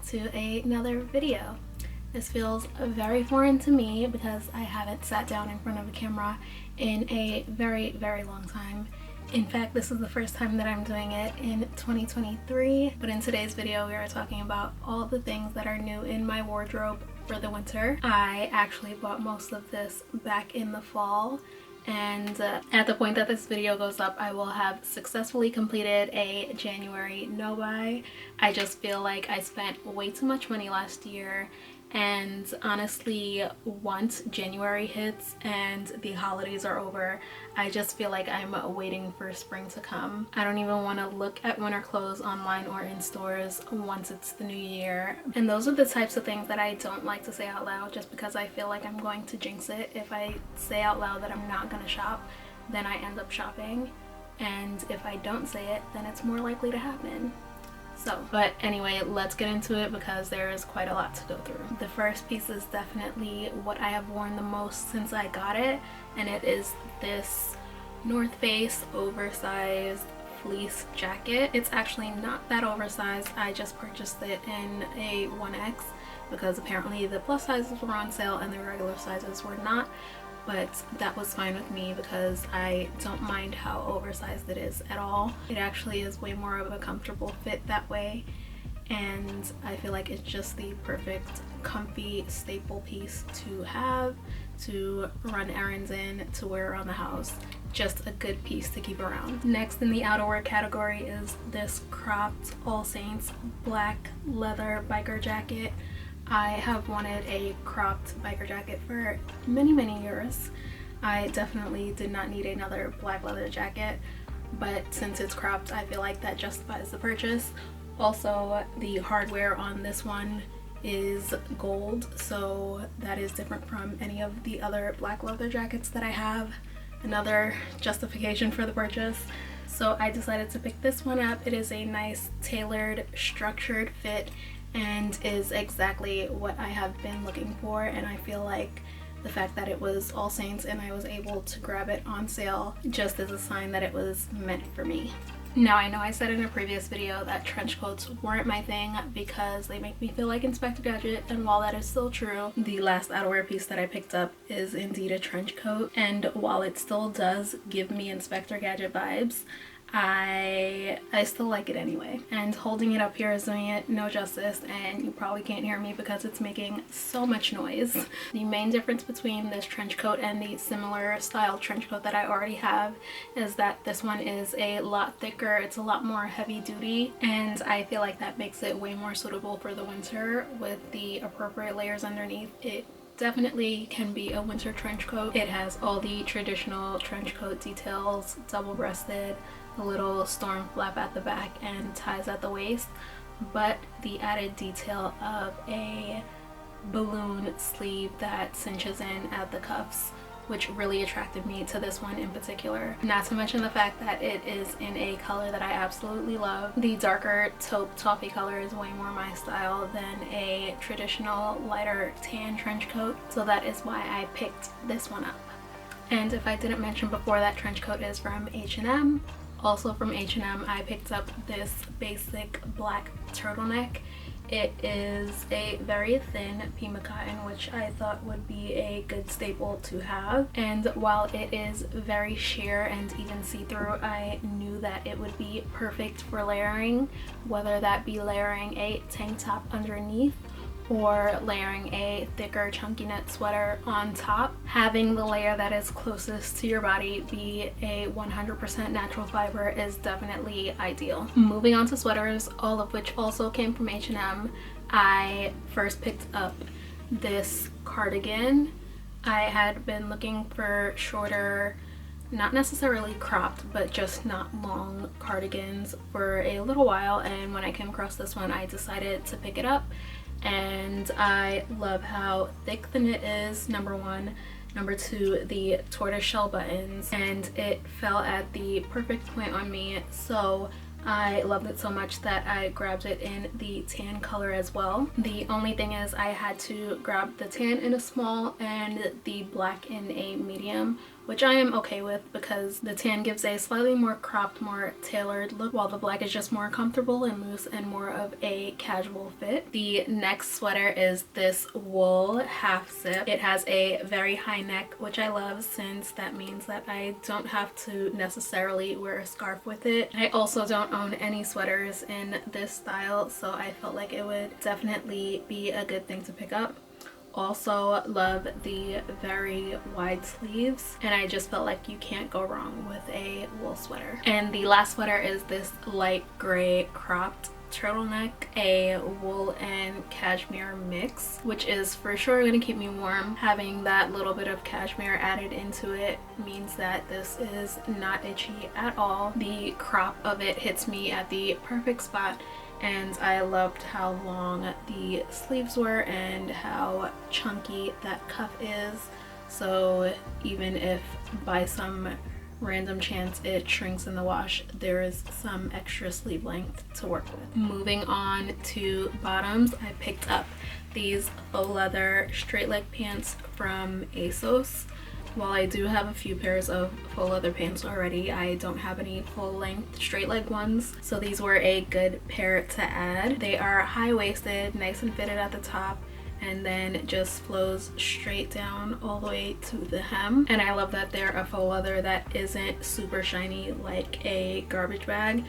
to another video. This feels very foreign to me because I haven't sat down in front of a camera in a very long time. In fact, this is the first time that I'm doing it in 2023, but in today's video we are talking about all the things that are new in my wardrobe for the winter. I actually bought most of this back in the fall, and at the point that this video goes up I will have successfully completed a January no buy. I just feel like I spent way too much money last year, and honestly, once January hits and the holidays are over, I just feel like I'm waiting for spring to come. I don't even want to look at winter clothes online or in stores once it's the new year. And those are the types of things that I don't like to say out loud, just because I feel like I'm going to jinx it. If I say out loud that I'm not going to shop, then I end up shopping. And if I don't say it, then it's more likely to happen. But anyway, let's get into it because there is quite a lot to go through. The first piece is definitely what I have worn the most since I got it, and it is this North Face oversized fleece jacket. It's actually not that oversized. I just purchased it in a 1X because apparently the plus sizes were on sale and the regular sizes were not. But that was fine with me because I don't mind how oversized it is at all. It actually is way more of a comfortable fit that way, and I feel like it's just the perfect comfy staple piece to have, to run errands in, to wear around the house. Just a good piece to keep around. Next in the outerwear category is this cropped All Saints black leather biker jacket. I have wanted a cropped biker jacket for many years. I definitely did not need another black leather jacket, but since it's cropped, I feel like that justifies the purchase. Also, the hardware on this one is gold, so that is different from any of the other black leather jackets that I have. Another justification for the purchase. So I decided to pick this one up. It is a nice tailored, structured fit and is exactly what I have been looking for, and I feel like the fact that it was All Saints and I was able to grab it on sale just is a sign that it was meant for me. Now, I know I said in a previous video that trench coats weren't my thing because they make me feel like Inspector Gadget, and while that is still true, the last outerwear piece that I picked up is indeed a trench coat, and while it still does give me Inspector Gadget vibes, I still like it anyway. And holding it up here is doing it no justice, and you probably can't hear me because it's making so much noise. The main difference between this trench coat and the similar style trench coat that I already have is that this one is a lot thicker, it's a lot more heavy duty, and I feel like that makes it way more suitable for the winter with the appropriate layers underneath. It definitely can be a winter trench coat. It has all the traditional trench coat details, double-breasted, a little storm flap at the back and ties at the waist, but the added detail of a balloon sleeve that cinches in at the cuffs, which really attracted me to this one in particular. Not to mention the fact that it is in a color that I absolutely love. The darker taupe toffee color is way more my style than a traditional lighter tan trench coat, so that is why I picked this one up. And if I didn't mention before, that trench coat is from H&M. Also from H&M, I picked up this basic black turtleneck. It is a very thin Pima cotton, which I thought would be a good staple to have. And while it is very sheer and even see-through, I knew that it would be perfect for layering, whether that be layering a tank top underneath or layering a thicker chunky knit sweater on top. Having the layer that is closest to your body be a 100% natural fiber is definitely ideal. Moving on to sweaters, all of which also came from H&M, I first picked up this cardigan. I had been looking for shorter, not necessarily cropped, but just not long cardigans for a little while, and when I came across this one I decided to pick it up. And I love how thick the knit is, number one. Number two, the tortoiseshell buttons, and it fell at the perfect point on me, so I loved it so much that I grabbed it in the tan color as well. The only thing is I had to grab the tan in a small and the black in a medium, which I am okay with because the tan gives a slightly more cropped, more tailored look, while the black is just more comfortable and loose and more of a casual fit. The next sweater is this wool half zip. It has a very high neck, which I love since that means that I don't have to necessarily wear a scarf with it. I also don't own any sweaters in this style, so I felt like it would definitely be a good thing to pick up. Also love the very wide sleeves, and I just felt like you can't go wrong with a wool sweater. And the last sweater is this light gray cropped turtleneck, a wool and cashmere mix, which is for sure going to keep me warm. Having that little bit of cashmere added into it means that this is not itchy at all. The crop of it hits me at the perfect spot, and I loved how long the sleeves were and how chunky that cuff is, so even if by some random chance it shrinks in the wash, there is some extra sleeve length to work with. Moving on to bottoms, I picked up these faux leather straight leg pants from ASOS. While I do have a few pairs of faux leather pants already, I don't have any full length straight leg ones, so these were a good pair to add. They are high-waisted, nice and fitted at the top, and then just flows straight down all the way to the hem. And I love that they're a faux leather that isn't super shiny like a garbage bag,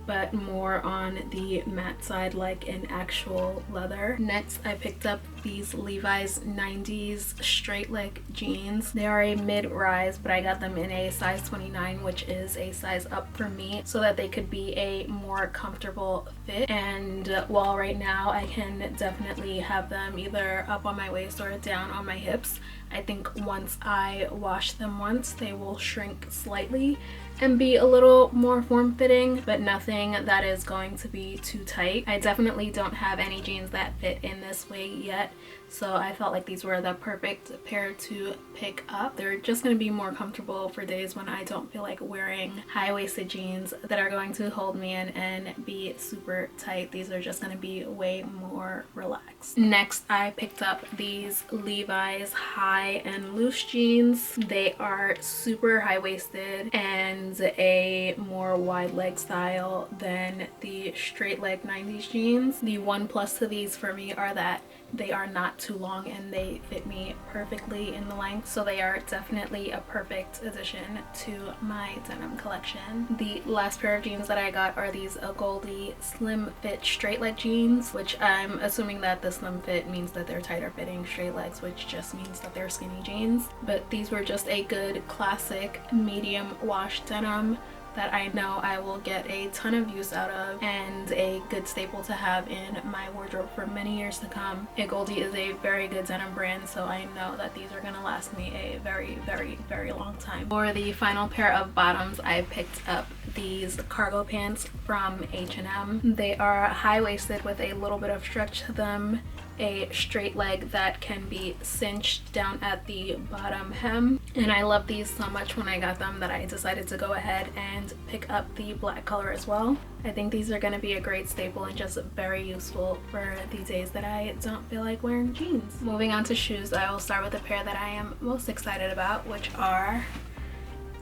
but more on the matte side like an actual leather. Next, I picked up these Levi's 90s straight leg jeans. They are a mid-rise, but I got them in a size 29, which is a size up for me, so that they could be a more comfortable fit. And while right now I can definitely have them either up on my waist or down on my hips, I think once I wash them once, they will shrink slightly and be a little more form-fitting, but nothing that is going to be too tight. I definitely don't have any jeans that fit in this way yet, so I felt like these were the perfect pair to pick up. They're just going to be more comfortable for days when I don't feel like wearing high-waisted jeans that are going to hold me in and be super tight. These are just going to be way more relaxed. Next, I picked up these Levi's high and loose jeans. They are super high-waisted and a more wide leg style than the straight leg 90s jeans. The one plus to these for me are that they are not too long and they fit me perfectly in the length, so they are definitely a perfect addition to my denim collection. The last pair of jeans that I got are these Goldie slim fit straight leg jeans, which I'm assuming that the slim fit means that they're tighter fitting straight legs, which just means that they're skinny jeans. But these were just a good classic medium wash denim that I know I will get a ton of use out of, and a good staple to have in my wardrobe for many years to come. Goldie is a very good denim brand, so I know that these are gonna last me a very long time. For the final pair of bottoms, I picked up these cargo pants from H&M. They are high-waisted with a little bit of stretch to them, a straight leg that can be cinched down at the bottom hem, and I love these so much when I got them that I decided to go ahead and pick up the black color as well. I think these are going to be a great staple and just very useful for the days that I don't feel like wearing jeans. Moving on to shoes, I will start with a pair that I am most excited about, which are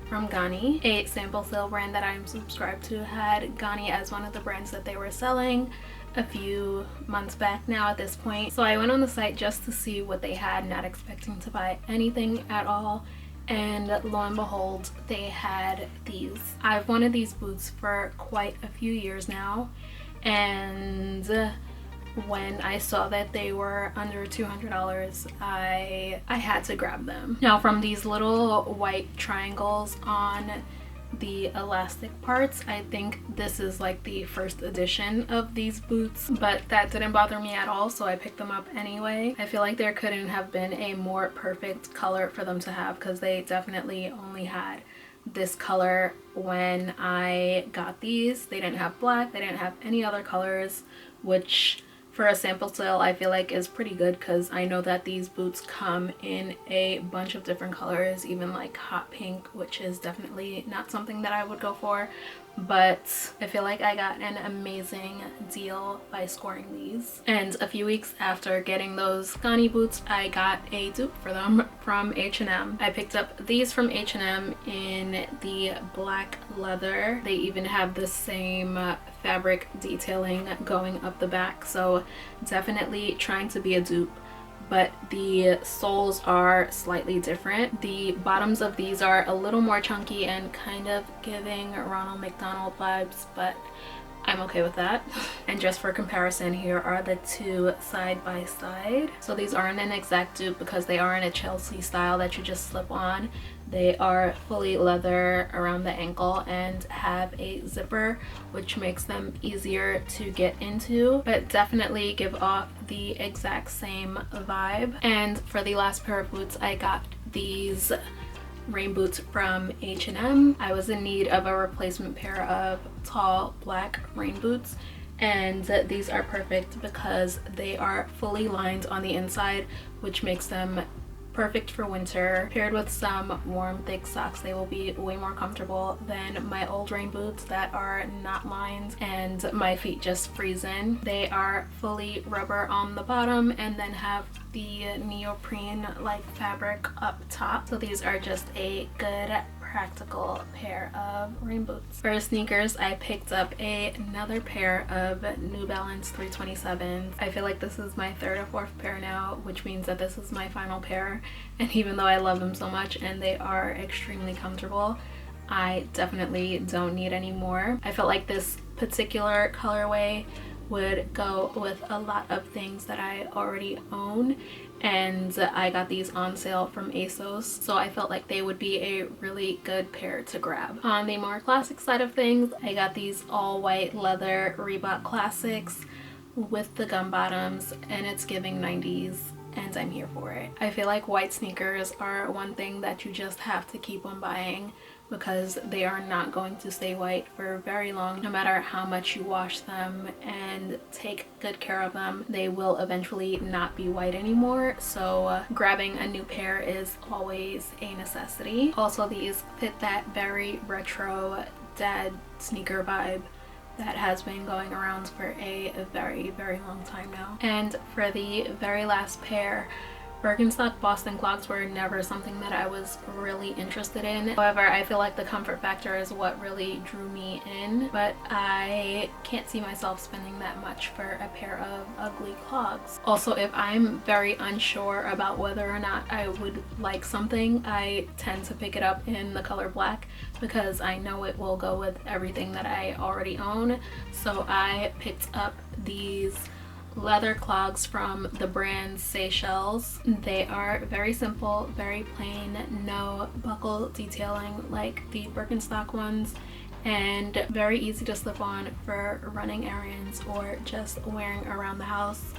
from Ganni. A sample sale brand that I'm subscribed to had Ganni as one of the brands that they were selling a few months back now at this point. So I went on the site just to see what they had, not expecting to buy anything at all, and lo and behold, they had these. I've wanted these boots for quite a few years now, and when I saw that they were under $200, I had to grab them. Now, from these little white triangles on the elastic parts, I think this is like the first edition of these boots, but that didn't bother me at all, so I picked them up anyway. I feel like there couldn't have been a more perfect color for them to have, because they definitely only had this color when I got these. They didn't have black, they didn't have any other colors, which for a sample sale I feel like is pretty good, because I know that these boots come in a bunch of different colors, even like hot pink, which is definitely not something that I would go for. but I feel like I got an amazing deal by scoring these. And a few weeks after getting those Ganni boots, I got a dupe for them from H&M. I picked up these from H&M in the black leather. They even have the same fabric detailing going up the back, so definitely trying to be a dupe, but the soles are slightly different. The bottoms of these are a little more chunky and kind of giving Ronald McDonald vibes, but I'm okay with that. And just for comparison, here are the two side by side. So these aren't an exact dupe because they aren't a Chelsea style that you just slip on. They are fully leather around the ankle and have a zipper, which makes them easier to get into, but definitely give off the exact same vibe. And for the last pair of boots, I got these rain boots from H&M. I was in need of a replacement pair of tall black rain boots, and these are perfect because they are fully lined on the inside, which makes them perfect for winter. Paired with some warm thick socks, they will be way more comfortable than my old rain boots that are not lined and my feet just freeze in. They are fully rubber on the bottom and then have the neoprene like fabric up top, so these are just a good practical pair of rain boots. For sneakers, I picked up another pair of New Balance 327s. I feel like this is my third or fourth pair now, which means that this is my final pair, and even though I love them so much and they are extremely comfortable, I definitely don't need any more. I felt like this particular colorway would go with a lot of things that I already own, and I got these on sale from ASOS, so I felt like they would be a really good pair to grab. On the more classic side of things, I got these all white leather Reebok Classics with the gum bottoms, and it's giving 90s, and I'm here for it. I feel like white sneakers are one thing that you just have to keep on buying because they are not going to stay white for very long. No matter how much you wash them and take good care of them, they will eventually not be white anymore, so grabbing a new pair is always a necessity. Also, these fit that very retro dad sneaker vibe that has been going around for a very long time now. And for the very last pair, Birkenstock Boston clogs were never something that I was really interested in. However, I feel like the comfort factor is what really drew me in, but I can't see myself spending that much for a pair of ugly clogs. Also, if I'm very unsure about whether or not I would like something, I tend to pick it up in the color black because I know it will go with everything that I already own. So I picked up these leather clogs from the brand Seychelles. They are very simple, very plain, no buckle detailing like the Birkenstock ones, and very easy to slip on for running errands or just wearing around the house.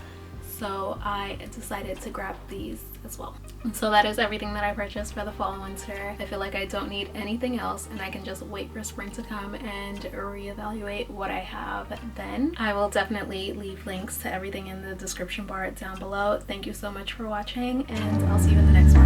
So I decided to grab these as well. And so that is everything that I purchased for the fall and winter. I feel like I don't need anything else and I can just wait for spring to come and reevaluate what I have then. I will definitely leave links to everything in the description bar down below. Thank you so much for watching, and I'll see you in the next one.